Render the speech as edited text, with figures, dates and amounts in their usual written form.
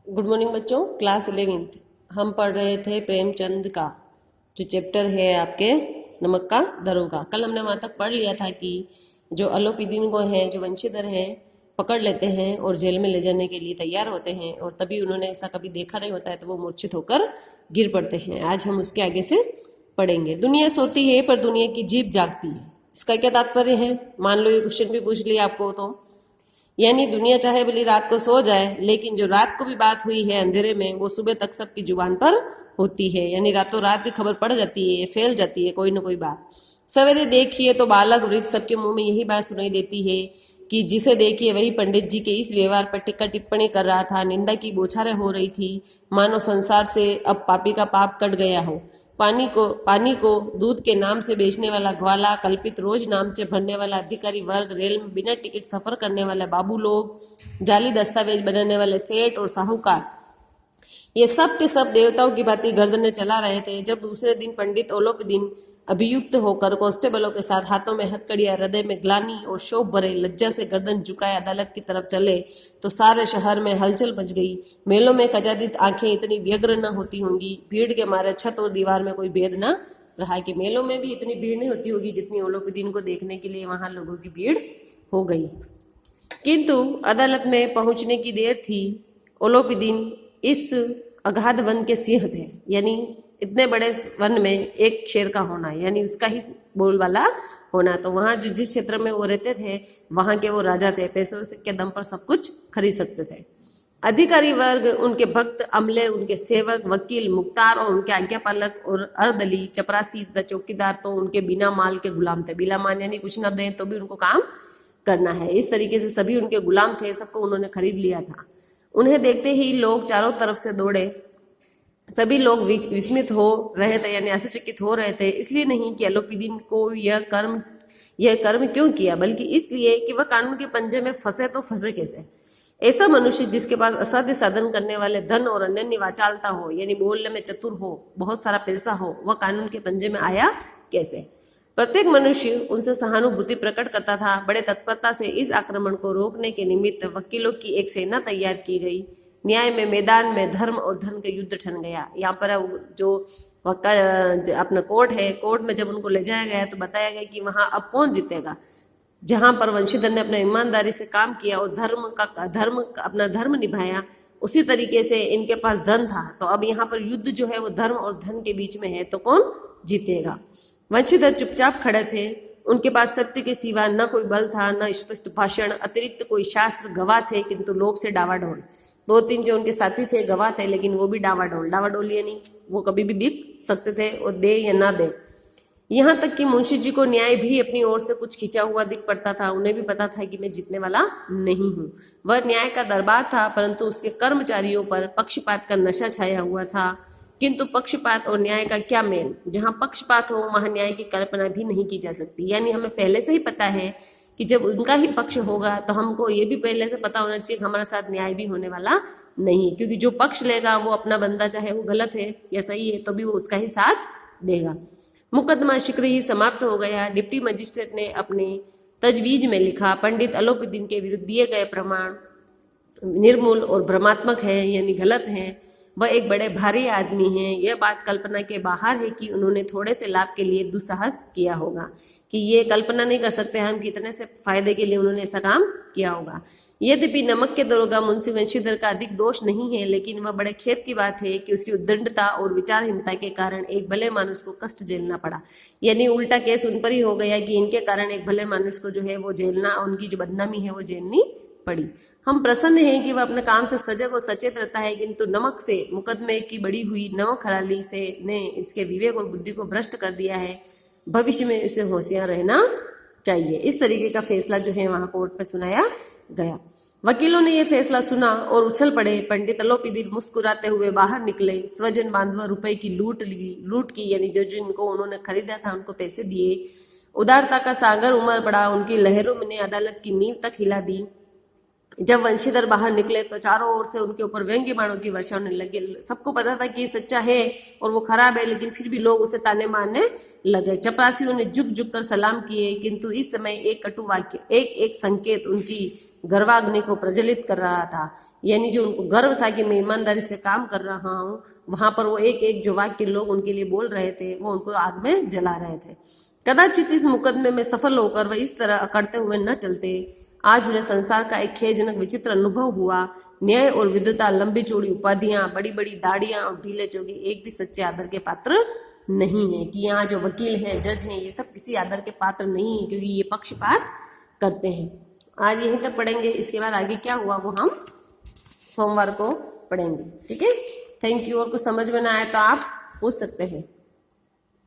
Good morning बच्चों। Class 11th हम पढ़ रहे थे प्रेमचंद का जो चैप्टर है आपके नमक का दरोगा। कल हमने वहाँ तक पढ़ लिया था कि जो अलोपीदीन को हैं, जो वंशीधर हैं, पकड़ लेते हैं और जेल में ले जाने के लिए तैयार होते हैं और तभी उन्होंने ऐसा कभी देखा नहीं होता है तो वो मूर्छित होकर गिर पड़ते हैं। आज हम उसके आगे से पढ़ेंगे। दुनिया सोती है पर दुनिया की जीभ जागती है। इसका क्या तात्पर्य है? मान लो ये क्वेश्चन भी पूछ लिया आपको तो, यानी दुनिया चाहे भली रात को सो जाए लेकिन जो रात को भी बात हुई है अंधेरे में वो सुबह तक सबकी जुबान पर होती है। यानी रातों रात भी खबर पड़ जाती है, फैल जाती है कोई ना कोई बात। सवेरे देखिए तो बालक वृद्ध सबके मुंह में यही बात सुनाई देती है कि जिसे देखिए वही पंडित जी के इस व्यवहार पर टिक्का टिप्पणी कर रहा था। निंदा की बौछारें हो रही थी, मानो संसार से अब पापी का पाप कट गया हो। पानी को दूध के नाम से बेचने वाला ग्वाला, कल्पित रोज नामचे भरने वाला अधिकारी वर्ग, रेल में बिना टिकट सफर करने वाले बाबू लोग, जाली दस्तावेज बनाने वाले सेठ और साहूकार, ये सब के सब देवताओं की भांति गर्दनें चला रहे थे। जब दूसरे दिन पंडित ओलोपीदीन अभियुक्त होकर कांस्टेबलों के साथ हाथों में हथकड़ियां, हृदय में ग्लानि और शोभ भरे लज्जा से गर्दन झुकाए अदालत की तरफ चले तो सारे शहर में हलचल मच गई। मेलों में खजादित आंखें इतनी व्यग्र न होती होंगी, भीड़ के मारे छत और दीवार में कोई भेद न रहा। कि मेलों में भी इतनी भीड़ नहीं होती होगी जितनी ओलोपीदीन को देखने के लिए वहां लोगों की भीड़ हो गई। किंतु अदालत में पहुंचने की देर थी। ओलोपीदीन इस अगाध वन के सिंह थे, यानी इतने बड़े वन में एक शेर का होना, यानी उसका ही बोलबाला होना। तो वहां जो जिस क्षेत्र में वो रहते थे वहां के वो राजा थे, पैसों के दम पर सब कुछ खरीद सकते थे। अधिकारी वर्ग, उनके भक्त अमले, उनके सेवक, वकील, मुख्तार और उनके आज्ञापालक और अर्दली, चपरासी तथा चौकीदार तो उनके बिना माल के गुलाम थे। बिना मान यानी कुछ न दें तो भी उनको काम करना है, इस तरीके से सभी उनके गुलाम थे। सबको उन्होंने खरीद लिया था। उन्हें देखते ही लोग चारों तरफ से दौड़े। सभी लोग विस्मित हो रहे थे, यानी आश्चर्यचकित हो रहे थे। इसलिए नहीं कि अलोपीदीन को यह कर्म क्यों किया, बल्कि इसलिए कि वह कानून के पंजे में फंसे तो फंसे कैसे। ऐसा मनुष्य जिसके पास असाध्य साधन करने वाले धन और अन्य वाचालता हो, यानी बोलने में चतुर हो, बहुत सारा पैसा हो, वह कानून के पंजे में आया कैसे। प्रत्येक मनुष्य उनसे सहानुभूति प्रकट करता था। बड़े तत्परता से इस आक्रमण को रोकने के निमित्त वकीलों की एक सेना तैयार की गई। न्याय में मैदान में धर्म और धन का युद्ध ठन गया। यहाँ पर जो अपना कोर्ट है, कोर्ट में जब उनको ले जाया गया तो बताया गया कि वहां अब कौन जीतेगा। जहां पर वंशीधर ने अपना ईमानदारी से काम किया और अपना धर्म निभाया, उसी तरीके से इनके पास धन था। तो अब यहाँ पर युद्ध जो है वो धर्म और धन के बीच में है, तो कौन जीतेगा। वंशीधर चुपचाप खड़े थे। उनके पास सत्य के सिवा न कोई बल था, न स्पष्ट भाषण, अतिरिक्त कोई शास्त्र। गवाह थे किंतु लोभ से डावाडोल। दो तीन जो उनके साथी थे गवाह थे, लेकिन वो भी डावाडोल यानी वो कभी भी बिक सकते थे और दे या ना दे। यहाँ तक कि मुंशी जी को न्याय भी अपनी ओर से कुछ खिंचा हुआ दिख पड़ता था। उन्हें भी पता था कि मैं जीतने वाला नहीं हूँ। वह न्याय का दरबार था, परंतु उसके कर्मचारियों पर पक्षपात का नशा छाया हुआ था। किंतु पक्षपात और न्याय का क्या मेल। जहाँ पक्षपात हो वहां न्याय की कल्पना भी नहीं की जा सकती। यानी हमें पहले से ही पता है कि जब उनका ही पक्ष होगा तो हमको ये भी पहले से पता होना चाहिए कि हमारे साथ न्याय भी होने वाला नहीं, क्योंकि जो पक्ष लेगा वो अपना बंदा चाहे वो गलत है या सही है तो भी वो उसका ही साथ देगा। मुकदमा शीघ्र ही समाप्त हो गया। डिप्टी मजिस्ट्रेट ने अपने तजवीज में लिखा, पंडित अलोपीदीन के विरुद्ध दिए गए प्रमाण निर्मूल और भ्रमात्मक है, यानी गलत है। वह एक बड़े भारी आदमी हैं। यह बात कल्पना के बाहर है कि उन्होंने थोड़े से लाभ के लिए दुस्साहस किया होगा। कि ये कल्पना नहीं कर सकते हम कि इतने से फायदे के लिए उन्होंने ऐसा काम किया होगा। यद्यपि नमक के दरोगा मुंशी वंशीधर का अधिक दोष नहीं है, लेकिन वह बड़े खेद की बात है कि उसकी उद्दंडता और विचारहीनता के कारण एक भले मानुष को कष्ट झेलना पड़ा। यानी उल्टा केस उन पर ही हो गया कि इनके कारण एक भले मानुष को जो है वो झेलना, उनकी जो बदनामी है वो झेलनी पड़ी। हम प्रसन्न हैं कि वह अपने काम से सजग और सचेत रहता है, किंतु नमक से मुकदमे की बड़ी हुई नमक हलाली से ने इसके विवेक और बुद्धि को भ्रष्ट कर दिया है। भविष्य में इसे होशियार रहना चाहिए। इस तरीके का फैसला जो है वहां कोर्ट में सुनाया गया। वकीलों ने यह फैसला सुना और उछल पड़े। पंडित अलोपीदीन मुस्कुराते हुए बाहर निकले। स्वजन बांधवा रुपए की लूट की, यानी जो जिनको उन्होंने खरीदा था उनको पैसे दिए। उदारता का सागर उमड़ पड़ा। उनकी लहरों ने अदालत की नींव तक हिला दी। जब वंशीधर बाहर निकले तो चारों ओर से उनके ऊपर व्यंग्य बाणों की वर्षा होने लगी। सबको पता था कि ये सच्चा है और वो खराब है, लेकिन फिर भी लोग उसे ताने मारने लगे। चपरासियों ने झुक झुक कर सलाम किए, किंतु इस समय एक कटु वाक्य, एक संकेत उनकी गर्वाग्नि को प्रज्वलित कर रहा था। यानी जो उनको गर्व था कि मैं ईमानदारी से काम कर रहा हूँ, वहां पर वो एक एक जो वाक्य लोग उनके लिए बोल रहे थे वो उनको आग में जला रहे थे। कदाचित इस मुकदमे में सफल होकर वह इस तरह अकड़ते हुए न चलते। आज मुझे संसार का एक खेदजनक विचित्र अनुभव हुआ। न्याय और विद्वता, लंबी चौड़ी उपाधियां, बड़ी बड़ी दाढ़ियां और ढीले चोगे एक भी सच्चे आदर के पात्र नहीं है। कि यहाँ जो वकील हैं, जज हैं, ये सब किसी आदर के पात्र नहीं है, क्योंकि ये पक्षपात करते हैं। आज यहीं तक पढ़ेंगे, इसके बाद आगे क्या हुआ वो हम सोमवार को पढ़ेंगे। ठीक है, थैंक यू। और कुछ समझ में ना आए तो आप पूछ सकते हैं।